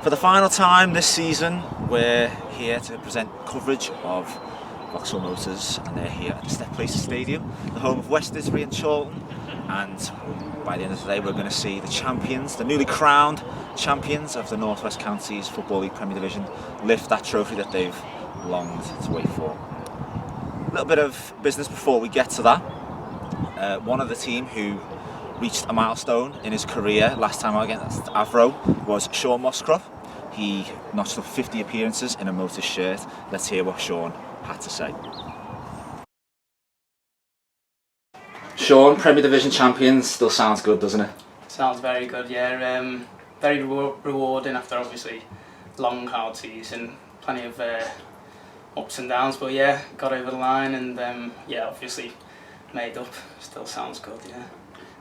For the final time this season, we're here to present coverage of Vauxhall Motors, and they're here at the Step Places Stadium, the home of West Didsbury and Chorlton. And by the end of the day, we're going to see the champions, the newly crowned champions of the North West Counties Football League Premier Division, lift that trophy that they've longed to wait for. A little bit of business before we get to that. One of the team who reached a milestone in his career last time out against Avro was Sean Muscroft. He notched up 50 appearances in a Motors shirt. Let's hear what Sean had to say. Sean, Premier Division champions, still sounds good, doesn't it? Sounds very good, yeah. Very rewarding after obviously long, hard season, plenty of ups and downs, but yeah, got over the line and yeah, obviously made up. Still sounds good, yeah.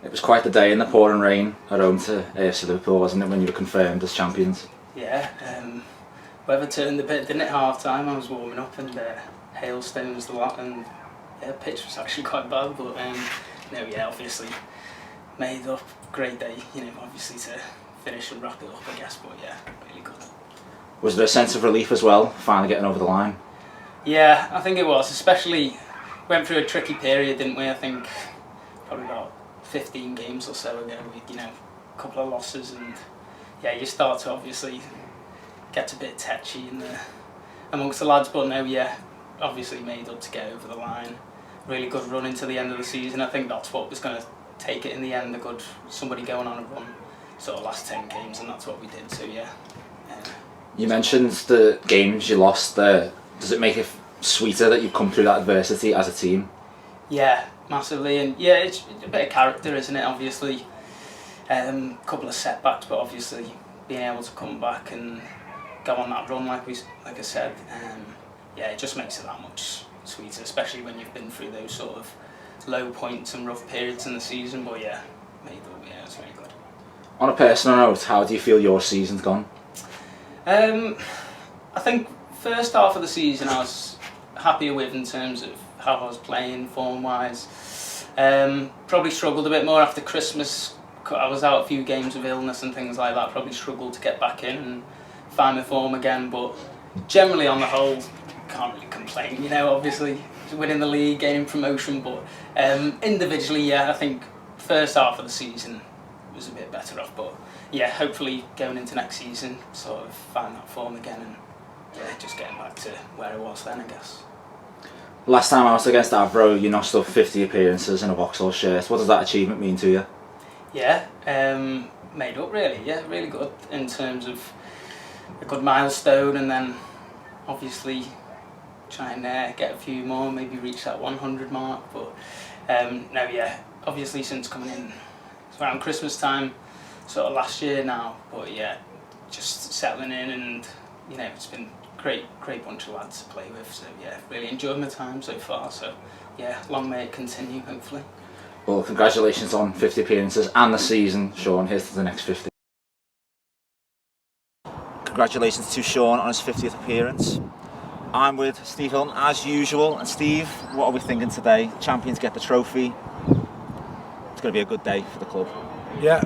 It was quite the day in the pouring rain at home to AFC Liverpool, wasn't it, when you were confirmed as champions? Yeah, weather turned a bit, didn't it, half time? I was warming up and hailstones a lot, and yeah, pitch was actually quite bad, but no, yeah, obviously made up. Great day, you know, obviously to finish and wrap it up, I guess, but yeah, really good. Was there a sense of relief as well, finally getting over the line? Yeah, I think it was, especially went through a tricky period, didn't we? I think probably about 15 games or so ago, with, you know, a couple of losses, and yeah, you start to obviously get a bit tetchy in amongst the lads, but no, yeah, obviously made up to get over the line. Really good run into the end of the season. I think that's what was going to take it in the end, somebody going on a run, sort of last 10 games, and that's what we did, so yeah. You mentioned the games you lost there. Does it make it sweeter that you've come through that adversity as a team? Yeah, massively, and yeah, it's a bit of character, isn't it? Obviously, a couple of setbacks, but obviously being able to come back and go on that run, like I said, yeah, it just makes it that much sweeter, especially when you've been through those sort of low points and rough periods in the season. But yeah, made up. Yeah, it's very good. On a personal note, how do you feel your season's gone? I think first half of the season I was happier with in terms of how I was playing form-wise. Probably struggled a bit more after Christmas. I was out a few games with illness and things like that. Probably struggled to get back in and find my form again. But generally, on the whole, can't really complain. You know, obviously winning the league, gaining promotion, but individually, yeah, I think first half of the season was a bit better off. But yeah, hopefully going into next season, sort of find that form again and yeah, just getting back to where I was then, I guess. Last time out against Avro, you notched up 50 appearances in a Vauxhall shirt. What does that achievement mean to you? Yeah, made up really, yeah, really good in terms of a good milestone, and then obviously try and get a few more, maybe reach that 100 mark, but no, yeah, obviously since coming in, it's around Christmas time, sort of last year now, but yeah, just settling in, and you know, it's been great bunch of lads to play with, so yeah, really enjoyed my time so far, so yeah, long may it continue, hopefully. Well, congratulations on 50 appearances and the season, Sean. Here's to the next 50. Congratulations to Sean on his 50th appearance. I'm with Steve Hilton as usual, and Steve, what are we thinking today? Champions get the trophy. It's going to be a good day for the club. Yeah,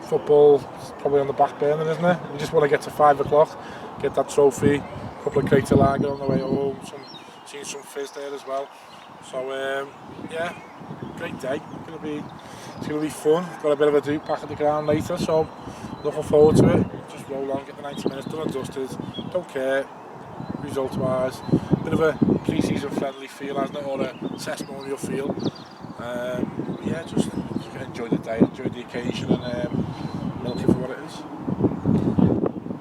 football is probably on the back burner, isn't it? We just want to get to 5 o'clock, get that trophy, a couple of crates of lager on the way home, seen some fizz there as well. So yeah, great day. It's gonna be fun. Got a bit of a do back at the ground later, so looking forward to it. Just roll on, get the 90 minutes done and dusted. Don't care result wise. Bit of a pre-season friendly feel, hasn't it, or a testimonial feel. Yeah, just enjoy the day, enjoy the occasion, and milk it for what it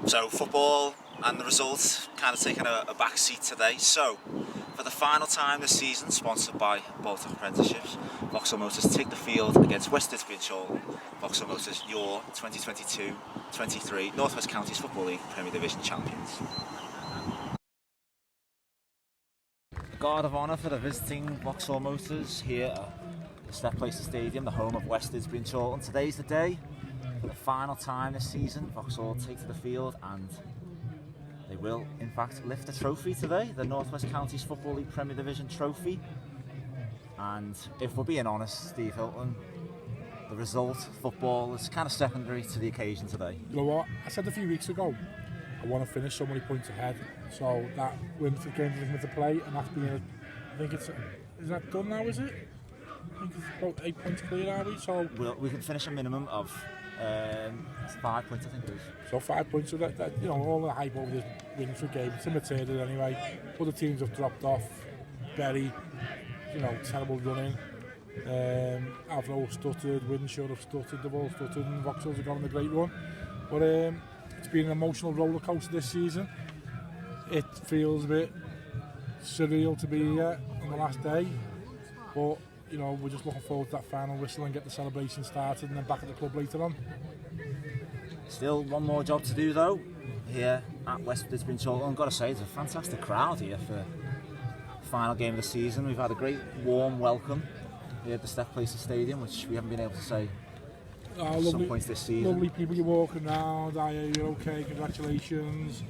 is. So football and the results kind of taking a back seat today. So for the final time this season, sponsored by Bolton Apprenticeships, Vauxhall Motors take the field against West Didsbury and Chorlton. Vauxhall Motors, your 2022-23 North West Counties Football League Premier Division champions. The guard of honour for the visiting Vauxhall Motors here at the Step Places Stadium, the home of West Didsbury and Chorlton. Today's the day. For the final time this season, Vauxhall take to the field and they will, in fact, lift the trophy today, the North West Counties Football League Premier Division trophy. And if we're being honest, Steve Hilton, the result, football, is kind of secondary to the occasion today. You know what? I said a few weeks ago, I want to finish so many points ahead. So that wins the game to play, and that's been, I think it's, is that done now, is it? I think it's about 8 points clear, are we? So we can finish a minimum of 5 points, I think it is. So 5 points, so that you know, all the hype over this win for game, it's imitated anyway. Other teams have dropped off. Berry, you know, terrible running. Avro stuttered, Widden should have stuttered, they've all stuttered, and Vauxhalls have gone on a great run. But it's been an emotional roller coaster this season. It feels a bit surreal to be here on the last day, but you know, we're just looking forward to that final whistle and get the celebration started, and then back at the club later on. Still one more job to do though, here at West Didsbury and Chorlton. I've got to say, it's a fantastic crowd here for the final game of the season. We've had a great warm welcome here at the Step Places Stadium, which we haven't been able to say at some points this season. Lovely people, you're walking around, you're okay, congratulations.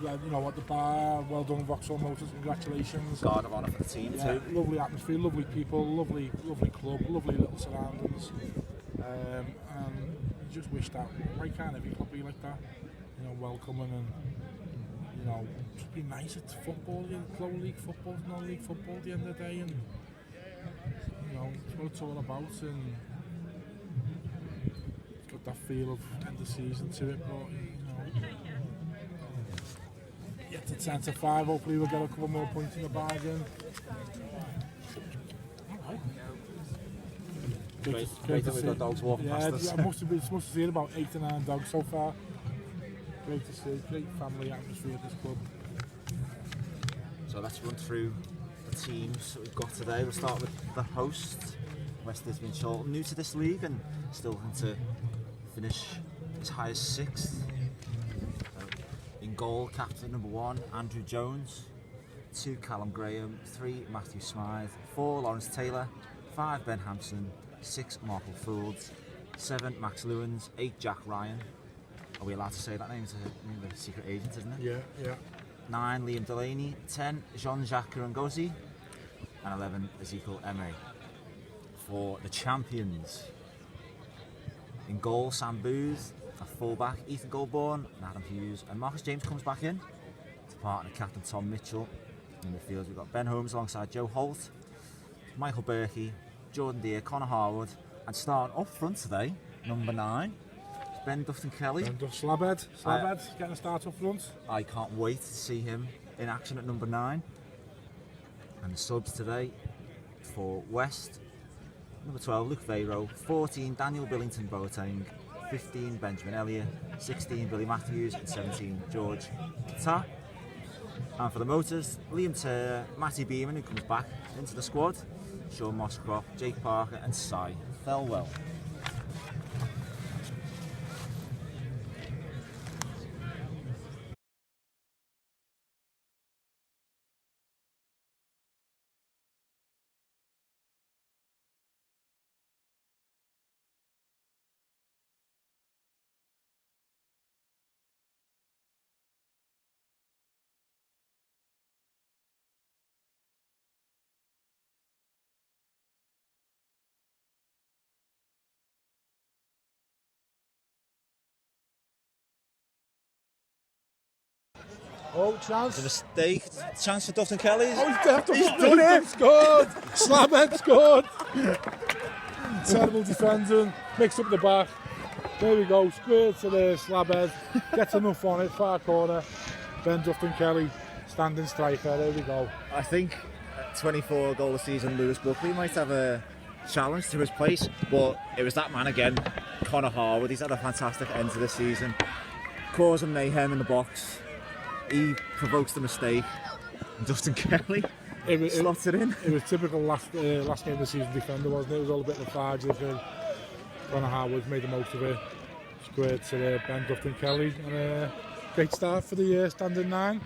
You know, at the bar, well done Vauxhall Motors, congratulations. Guard of honour for the team too. Lovely atmosphere, lovely people, lovely club, lovely little surroundings. And you just wish that, why can't every club be like that? You know, welcoming and, you know, just be nice at football, low league football, non-league football at the end of the day, and, you know, it's what it's all about, and it's got that feel of end of season to it, but, you know, get to 10 to 5, hopefully we'll get a couple more points in the bargain. Great that we've got dogs walking past us. Yeah, I must have seen about 8 to 9 dogs so far. Great to see, great family atmosphere at this club. So let's run through the teams that we've got today. We'll start with the host, West Didsbury and Chorlton, new to this league and still looking to finish as high as 6th. In goal, captain number 1, Andrew Jones. 2, Callum Graham. 3, Matthew Smythe. 4, Lawrence Taylor. 5, Ben Hampson. 6, Markle Fields. 7, Max Lewins. 8, Jack Ryan. Are we allowed to say that name? It's a secret agent, isn't it? Yeah. 9, Liam Delaney. 10, Jean-Jacques Karangosi. And 11, Ezekiel Emery. For the champions. In goal, Sam Booth. A full-back, Ethan Goldborn and Adam Hughes. And Marcus James comes back in to partner captain Tom Mitchell. In the field, we've got Ben Holmes alongside Joe Holt, Michael Berkey, Jordan Deer, Connor Harwood, and starting up front today, number 9, Ben Dufton-Kelly. Slabhead getting a start up front. I can't wait to see him in action at number 9. And the subs today for West, number 12, Luke Veyro, 14, Daniel Billington Boateng, 15, Benjamin Elliott, 16, Billy Matthews, and 17, George Ta. And for the Motors, Liam Turr, Matty Beeman, who comes back into the squad, Sean Muscroft, Jake Parker, and Cy Thelwell. Oh, chance. It's a mistake. Chance for Dufton-Kelly. Oh, he's done it. Scored. Slabhead scored. Terrible defending. Mixed up the back. There we go. Squared to the Slabhead. Gets enough on it. Far corner. Ben Dufton-Kelly, standing striker. There we go. I think 24 goal a season Lewis Buckley might have a challenge to his place, but it was that man again, Connor Harwood. He's had a fantastic end to the season. Causing mayhem in the box. He provokes the mistake. Dufton-Kelly slots it in. It was typical last game of the season defender, wasn't it? It was all a bit lethargic. Connor Harwood made the most of it. Squared to Ben Dufton-Kelly. And great start for the year, standing 9.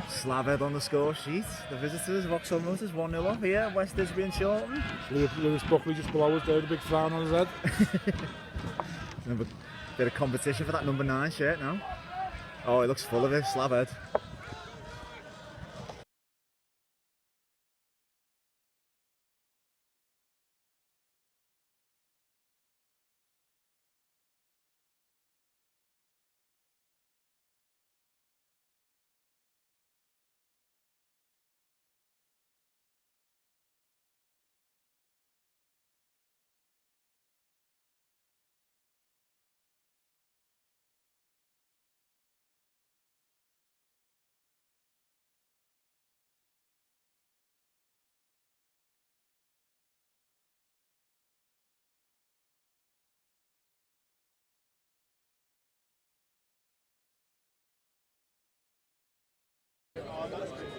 Slabhead on the score sheet. The visitors, Vauxhall Motors, 1-0 up here, West Didsbury and Chorlton. Lewis Buckley just below us there, the big frown on his head. A bit of competition for that number 9 shirt now. Oh, it looks full of it, Slabhead.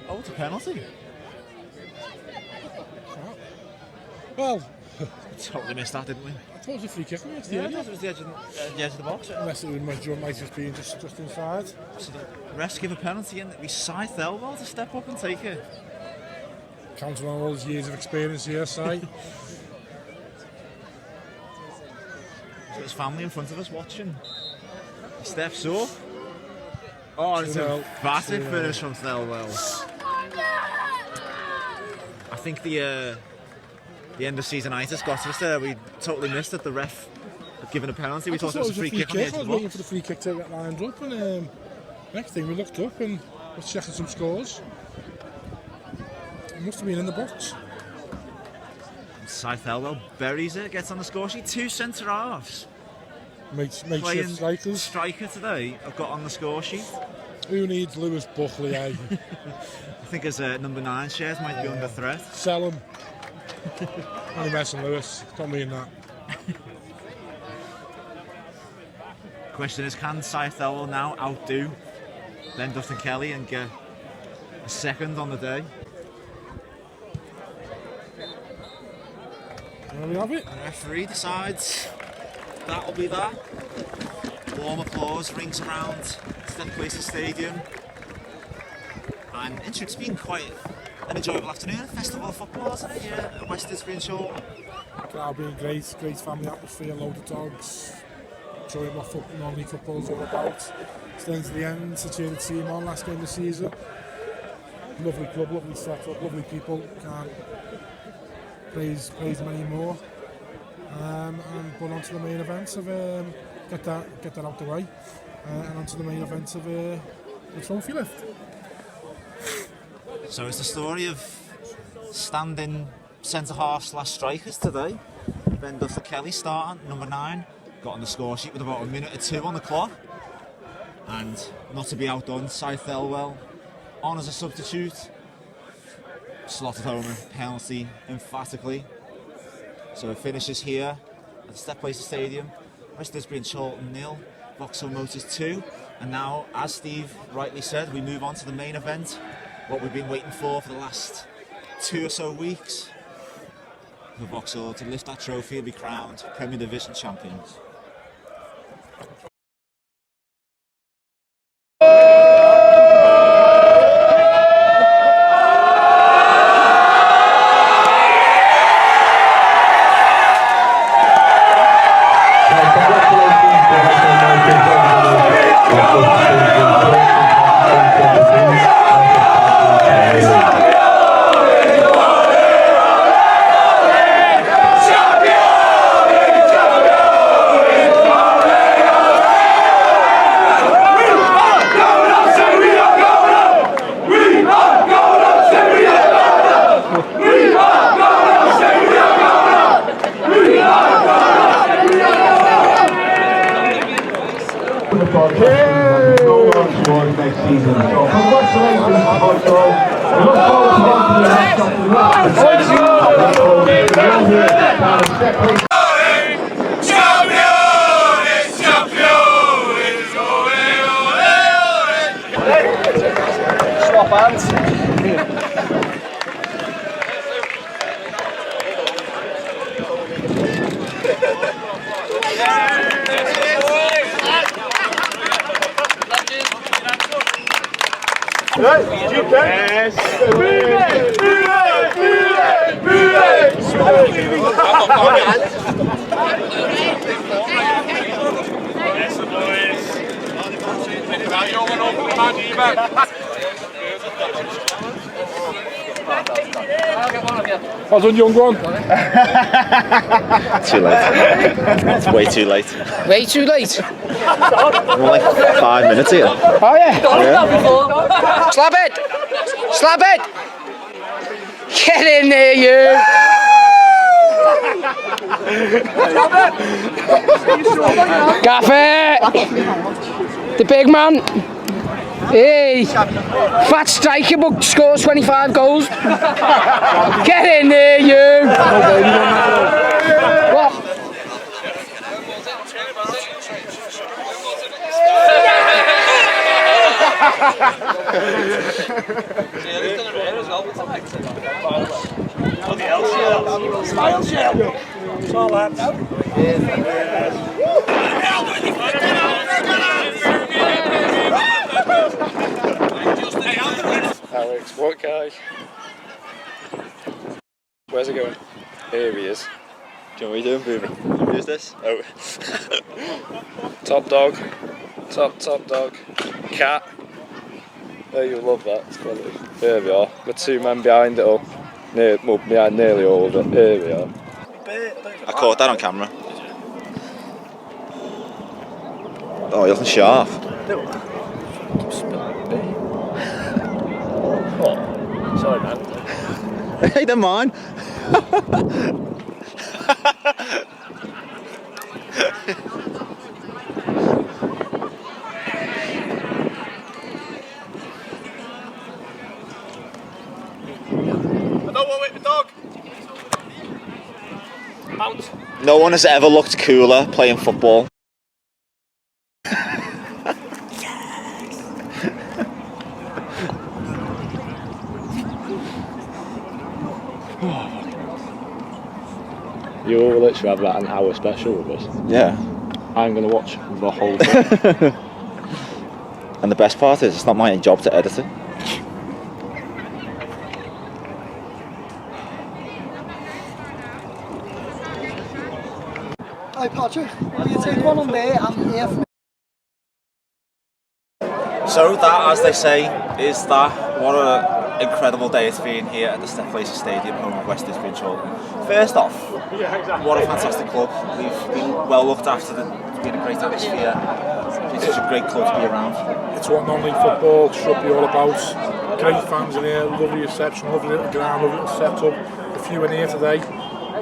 Oh, it's a penalty. Well, Totally missed that, didn't we? I thought it was a free kick. Yeah, it was the edge of the box. Unless it might just be just inside. So the refs give a penalty and we Scythe Elwell to step up and take it. Counting on all his years of experience here, Si. So his family in front of us watching. He steps up. Oh, and it's a battered finish from Elwell. I think the end of season itis got to us there. We totally missed that the ref had given a penalty. We thought it was a free kick on the edge of the box. I was waiting for the free kick to get lined up, and next thing we looked up and was checking some scores. It must have been in the box. Scythe Elwell buries it, gets on the score sheet. 2 centre halves. Makeshift strikers. Striker today have got on the score sheet. Who needs Lewis Buckley, eh? I think his number 9 shares might be under threat. Sell him. Only messing Lewis. Don't mean that. Question is, can Scythe Elwell now outdo then Dufton-Kelly and get a second on the day? There we have it. The referee decides that'll be that. Warm applause rings around Step Places Stadium. And it's been quite an enjoyable afternoon. A festival of football, isn't it, here at West Didsbury and Chorlton? Crowd being great family atmosphere, load of dogs. Enjoying what normally football's all about. Staying to the end, to cheer the team on, last game of the season. Lovely club, lovely setup, lovely people. Can't praise many more. And put on to the main event of get that out the way, and onto the main event of the trophy lift. So it's the story of standing centre half / strikers today. Ben Dufton-Kelly starting, number 9, got on the score sheet with about a minute or 2 on the clock. And not to be outdone, Scythe Elwell on as a substitute. Slotted home a penalty emphatically. So it finishes here at the Step Places Stadium. West Didsbury and Chorlton 0, Vauxhall Motors 2. And now, as Steve rightly said, we move on to the main event. What we've been waiting for the last 2 or so weeks. For Vauxhall to lift that trophy and be crowned Premier Division champions. Next season. So congratulations to Vauxhall. We look forward to welcoming you next up to the Swap hands. Yes, you can. Yes. Well done, young one. Too late. It's way too late. Way too late. We're like 5 minutes here. Oh yeah. Slap it! Slap it! Get in there, you! Gaffer! The big man. Hey! Fat striker book scores 25 goals. Get in there, you! What? Smiles, yeah. It's all that. Alex, what guy? Where's it going? Here he is. Do you know what you're doing, Boomy? Who's this? Oh. Top dog. Top dog. Cat. Oh, you'll love that. It's quality. Here we are. With two men behind it all. Behind nearly all of it. Here we are. I caught that on camera. Oh, you're looking sharp. Sorry, man. Hey, don't mind. No one has ever looked cooler playing football. You will literally have about an hour special with us. Yeah. I'm going to watch the whole thing. And the best part is, it's not my job to edit it. Hi Patrick, will you take one on there? I'm here for So that, as they say, is that. What an incredible day it's been here at the Step Places Stadium, home of West Didsbury and Chorlton. First off, what a fantastic club. We've been well looked after, it's been a great atmosphere. It's such a great club to be around. It's what non-league football should be all about. Great fans in here, lovely reception, lovely little ground, lovely little setup. A few in here today.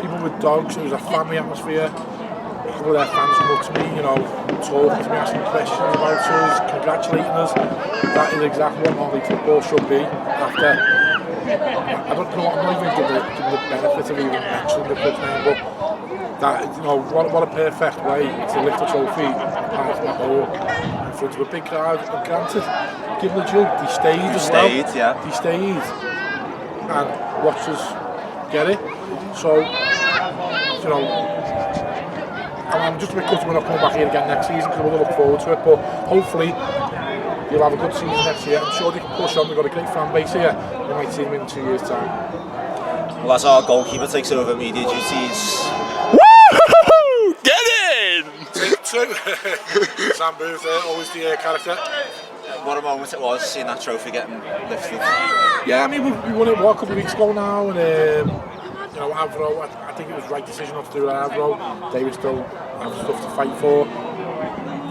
People with dogs, it was a family atmosphere. A couple of their fans come up to me, you know, talking to me, asking questions about us, congratulating us. That is exactly what non-league football should be. After, I don't know, I'm not even giving the benefit of even mentioning the club's name, but that, you know, what a perfect way to lift a trophy out from that hole in front of a big crowd. And granted, give them the due, they stayed as well. Yeah. They stayed and watched us get it. So, you know, I'm just a bit gutted we're not coming back here again next season because we'll look forward to it, but hopefully you'll have a good season next year. I'm sure they can push on, we've got a great fan base here. We might see them in 2 years' time. Well, as our goalkeeper takes over media duties. Woo! Get in! Take two. Sam Booth there, always the character. What a moment it was seeing that trophy getting lifted. Yeah, I mean, we won it a couple of weeks ago now, and you know, Avro, I think it was the right decision not to do that. Avro, they would still have stuff to fight for.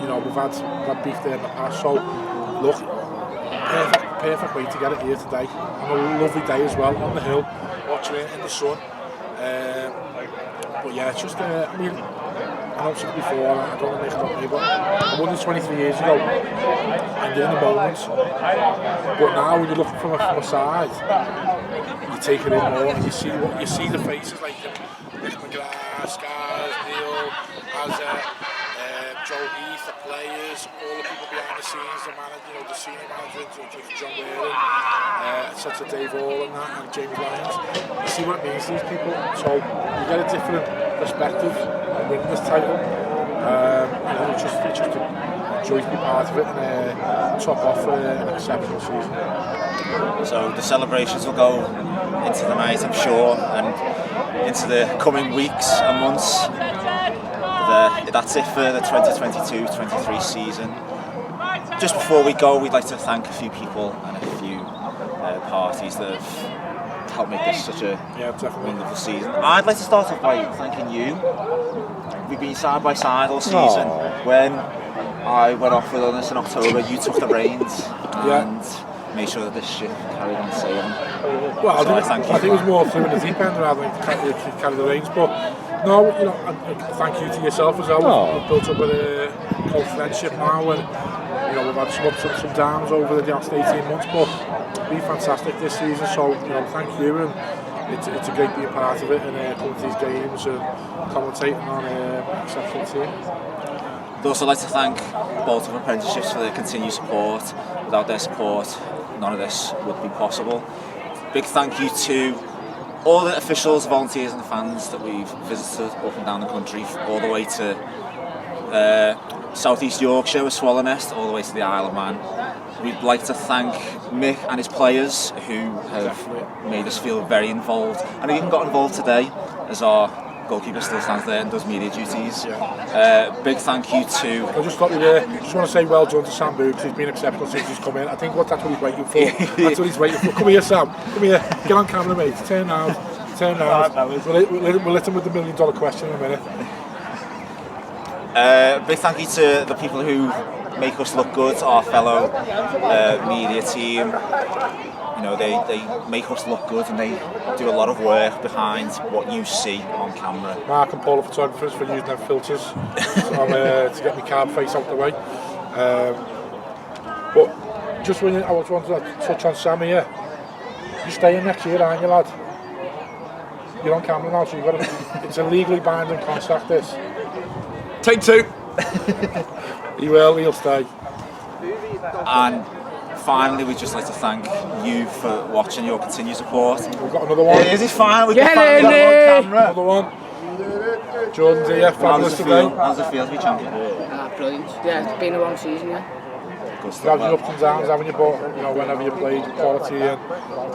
You know, we've had beef there in the past, so look, perfect way to get it here today. On a lovely day as well, on the hill, watching it in the sun. But yeah, it's just, I mean, I know I've said it before, I don't want to make it up me, but I won this 23 years ago, and in the moment. But now when you look from a side, you take it in more and you see the faces like Mick McGraa, Scars, Neil, Azza, Joe Heath, the players, all the people behind the scenes, the manager, you know, the senior manager, John Waring, such a Dave Hall and that, and James Lyons. You see what it means to these people, so you get a different perspective on winning this title. You know, it's just a joy to be part of it and top off an exceptional season. So the celebrations will go into the night, I'm sure, and into the coming weeks and months. That's it for the 2022-23 season. Just before we go, we'd like to thank a few people and a few parties that have helped make this such a wonderful season. I'd like to start off by thanking you. We've been side by side all season. When I went off with us in October, you took the reins and made sure that this ship carried on sailing. Well, so I think it was more through in the deep end rather than carry the reins, but no, you know, thank you to yourself as well. We've built up a close friendship now, and you know, we've had some ups and some downs over the last 18 months, but it's been fantastic this season, so you know, thank you, and it's a great being part of it and coming to these games and commentating on an exceptional team. I'd also like to thank Bolton Apprenticeships for their continued support. Without their support, none of this would be possible. Big thank you to all the officials, volunteers and the fans that we've visited up and down the country, all the way to South East Yorkshire with Swallow Nest, all the way to the Isle of Man. We'd like to thank Mick and his players who have made us feel very involved, and who even got involved today as our goalkeeper still stands there and does media duties. Big thank you to... I'll just stop you there. Just want to say well done to Sam Boo, because he's been exceptional since he's come in. I think that's what he's waiting for. That's what he's waiting for. Come here, Sam. Come here. Get on camera, mate. Turn round. We'll hit him with the $1 million question in a minute. Big thank you to the people who make us look good, our fellow media team. You know, they make us look good and they do a lot of work behind what you see on camera. Mark and Paul, the photographers, for using their filters to get my card face out the way. But just when I wanted to touch on Sam here, you're staying next year, aren't you, lad? You're on camera now, so you've got to, it's a legally binding contract, this. Take two. He'll stay. And finally, we'd just like to thank you for watching, your continued support. We've got another one. Is it fine? We Get can in find there. on camera. Another one. Jordan Deer, fabulous today. How does it feel to be champion? Brilliant. Yeah, it's been a long season, yeah. You've had your ups and downs, haven't you? But you know, whenever you played, your quality, and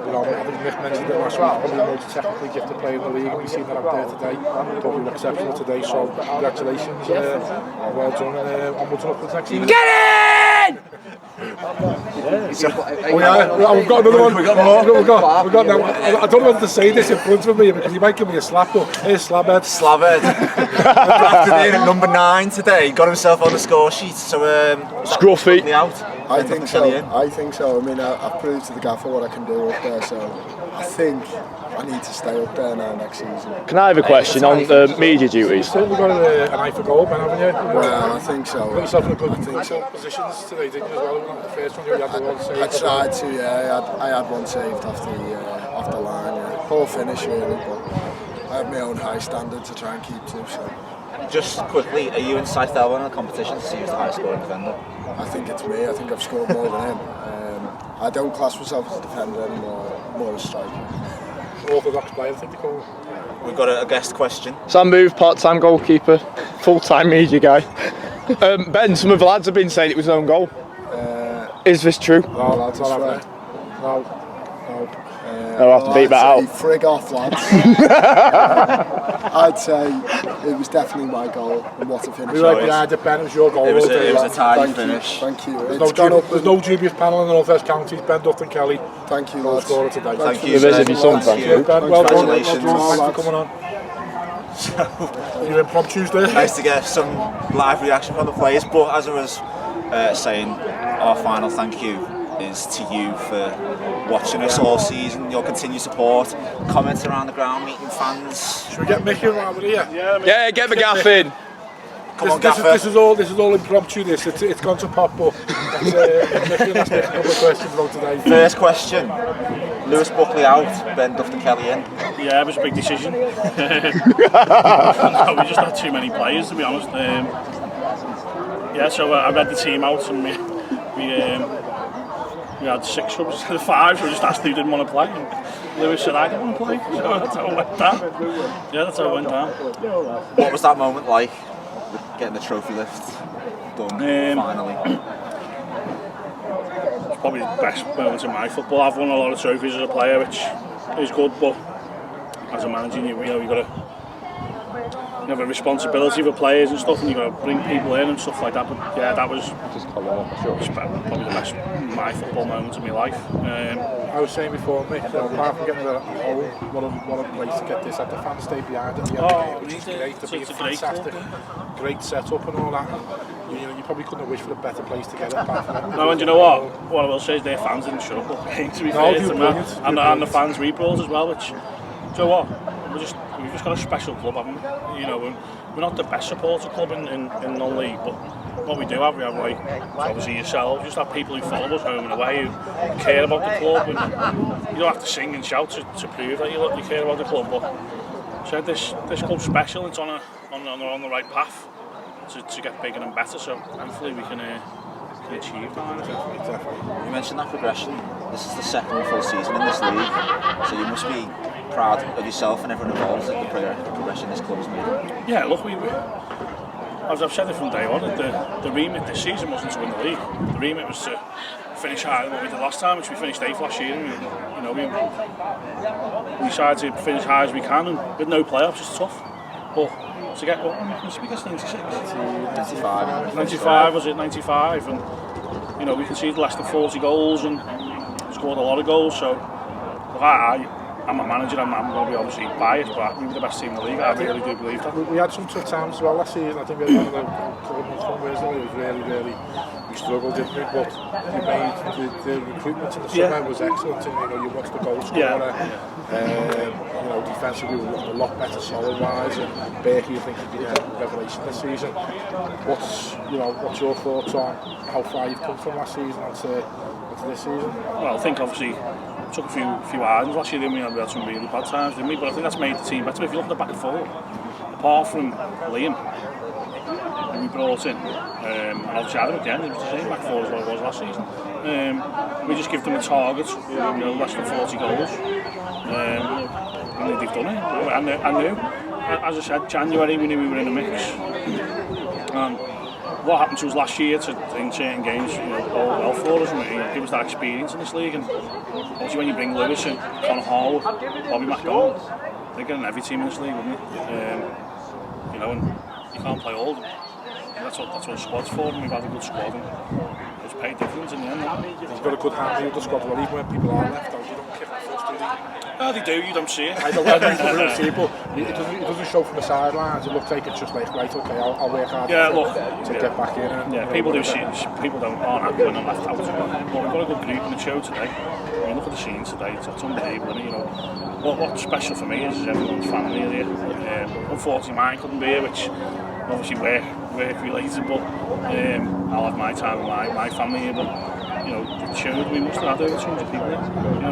you know, I think Mick mentioned it last week. Probably the most technically gifted player in the league. We've seen that out there today. Thought we were exceptional today. So congratulations, well done, and onwards and upwards next season. Get in! We've got another one. We've got now. I don't know whether to say this in front of me because he might give me a slap. But here's Slabhead. Drafted in at number 9 today. Got himself on the score sheet. So Scruffy. Out. I think so. I mean, I've proved to the gaffer what I can do up there. So I think I need to stay up there now next season. Can I have a question on the media duties? Certainly got an eye for goal, Ben, haven't you? Well, I think so. Put yourself in a good positions today, didn't you, as well? Not the first one, you had the one saved. I tried to, yeah. I had one saved off the line. Yeah. Poor finish, really, but I have my own high standard to try and keep to. So. Just quickly, are you in South Elwyn in a competition to see who's the highest scoring defender? I think it's me. I think I've scored more than him. I don't class myself as a defender anymore, more a striker. Orthodox player, I think they call him. We've got a guest question. Sam Booth, part-time goalkeeper, full-time media guy. Ben, some of the lads have been saying it was his own goal. Is this true? No, lads, I'll have it. No. I'll have to beat that out. Frig off, lads. I'd say it was definitely my goal, and what a finish. We were behind it, Ben. It was your goal. It was a tidy finish. Thank you. There's no dubious panel in the North West Counties. Ben, Dufton-Kelly. Thank you, Goal lads. scorer today. Thank you. Visit your son, thank you. Ben, well done. Congratulations. Thanks for coming on. You're impromptus there. Nice to get some live reaction from the players, but as I was saying, our final thank you is to you for watching us all season, your continued support, comments around the ground, meeting fans. Should we get Mickey around here? Yeah, get the gaff in. Come on, this Gaffer. is all impromptu. It's gone to pop, but Mickey asked me a couple of questions about today. First question: Lewis Buckley out, Ben Dufton-Kelly in. Yeah, it was a big decision. We just had too many players, to be honest. So I read the team out, and we had 6 subs instead of 5, so we just asked who didn't want to play. And Lewis said, I didn't want to play, so that's how it went down. Yeah, that's how it went down. What was that moment like, getting the trophy lift done finally? It's probably the best moment in my football. I've won a lot of trophies as a player, which is good, but as a manager, you've got to... You have a responsibility for players and stuff, and you've got to bring people in and stuff like that. But yeah, that was probably the best my football moment of my life. I was saying before, Mick, apart from getting it at home, what a place to get this at. The fans stay behind at the end of the game, which is great. To be a fantastic, great setup and all that. You probably couldn't have wished for a better place to get it. No, and you know what? What I will say is their fans didn't shut up. To be fair to them, and the fans we brought as well. Which, do you know what? We've just got a special club, haven't we? You know, we're not the best supporter club in non-league, but what we do have, like obviously yourselves, just have people who follow us home and away, who care about the club, and you don't have to sing and shout to prove that you care about the club. But so this club's special. It's on the right path to get bigger and better. So hopefully we can achieve that. You mentioned that progression. This is the second full season in this league, so you must be proud of yourself and everyone involved in the progression this club's made? Yeah, look, as I've said it from day one, the remit this season wasn't to win the league. The remit was to finish higher than what we did last time, which we finished 8th last year. We decided to finish high as we can, and with no playoffs, it's tough. But to get what? We got 96? 95. 95, was it? 95, and we conceded less than 40 goals and scored a lot of goals. So look, I'm a manager, I'm going to be obviously biased, but we were the best team in the league. I really do believe that. We had some tough times as well last season. I think we had one of the couple of months where it was really, we struggled, didn't we? But we made the recruitment in the summer was excellent, and you watched the goal scorer. Defensively we were looking a lot better solid-wise, and Berkey, I think, he'd be a revelation this season. What's your thoughts on how far you've come from last season onto this season? Well, I think obviously took a few irons last year, didn't we? We had some really bad times, didn't we? But I think that's made the team better. If you look at the back and forward, apart from Liam, who we brought in, and obviously Adam again, it was the same back forward as what it was last season. We just give them a target, less than 40 goals. And they've done it. I knew, as I said, January we knew we were in the mix. What happened to us last year in certain games, all well for us, and it gave us that experience in this league. And obviously, when you bring Lewis and Conor Hall, Bobby McDonald, they're getting every team in this league, wouldn't they? And you can't play all of them. That's what the squad's for, and we've had a good squad, and it's paid dividends in the end. You've got a good hand with the squad, well, even when people are left out, you don't kick them first, do they? No, they do, you don't see it. I don't see it, but it doesn't show from the sidelines. It looks like it's just like, right, okay, I'll work hard to get back in. And, people do see it, people aren't happy when they're left out. But we've got a good group in the show today. I mean, look at the scene today, it's unbelievable. And, what's special for me is everyone's family here. Unfortunately, mine couldn't be here, which obviously work related, but I'll have my time with my family here. But it showed we must have had over 200 people here.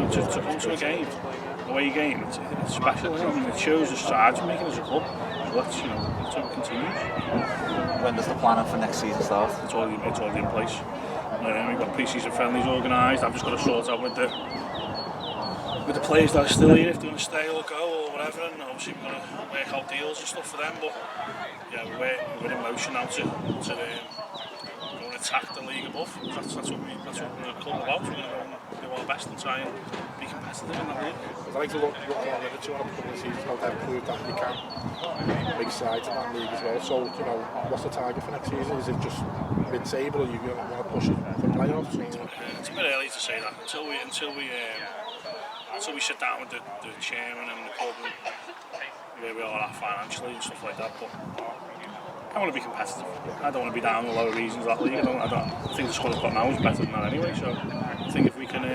To come to a game, away game, it's special, isn't it? And it shows the strides we're making as a club. So let's hope it continues. When does the planning for next season start? It's already in place. We've got pre-season friendlies organised. I've just got to sort out with the players that are still here, if they're going to stay or go or whatever, and obviously we've got to work out deals and stuff for them. But yeah, we're in motion now to go and attack the league above. That's what we're club about. We're going to go and do our best and try and be competitive in that league. I'd like to look on the 2 couple of seasons how they've proved that you can big sides in that league as well. So what's the target for next season? Is it just mid-table, or you want to push it for playoffs? It's a bit early to say that until we sit down with the chairman and the club and where we are at financially and stuff like that. But I want to be competitive. I don't want to be down in the lower regions of that league. I think the squad I've got now is better than that anyway. So I think if we can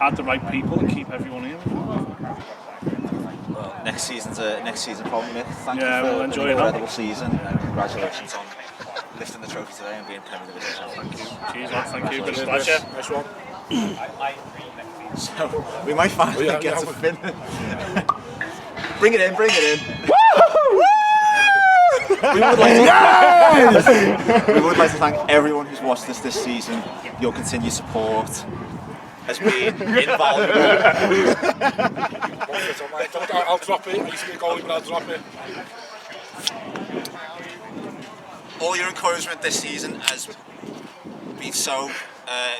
add the right people and keep everyone in. Well, next season problem, Mick. Thank you we'll for enjoy an it incredible season, and congratulations on lifting the trophy today and being Premier Division. Thank you. Cheers, lad. Thank you. Been a pleasure. Nice one. So we might finally get to fin. Bring it in. We would like to thank everyone who's watched this season. Your continued support has been invaluable. I'll drop it. I used to be a goalie, but I'll drop it. All your encouragement this season has been so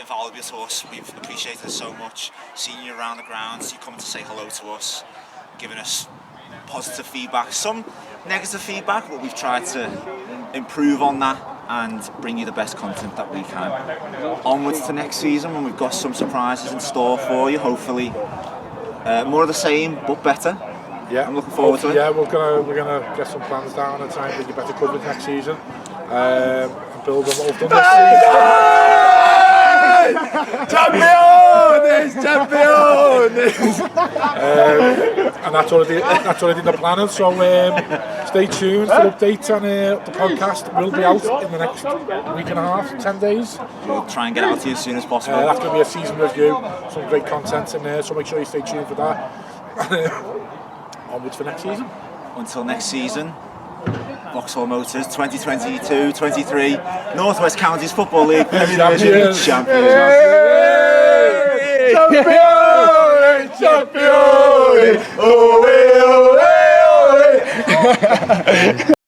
invaluable to us. We've appreciated it so much. Seeing you around the grounds, you coming to say hello to us, giving us positive feedback, some negative feedback, but we've tried to improve on that and bring you the best content that we can. Onwards to next season when we've got some surprises in store for you, hopefully more of the same but better. Yeah, I'm looking forward to it. Yeah, we're gonna get some plans down and try and bring you better coverage next season. And build on what we've done this season. Champions! And that's already in the planning. So stay tuned for updates, and the podcast will be out in the next week and a half, 10 days. We'll try and get out to you as soon as possible. That's going to be a season review, some great content in there, so make sure you stay tuned for that. Onwards for next season. Until next season, Vauxhall Motors 2022-23 North West Counties Football League Premier Division champions. Champions! Champions! away, away, away, away.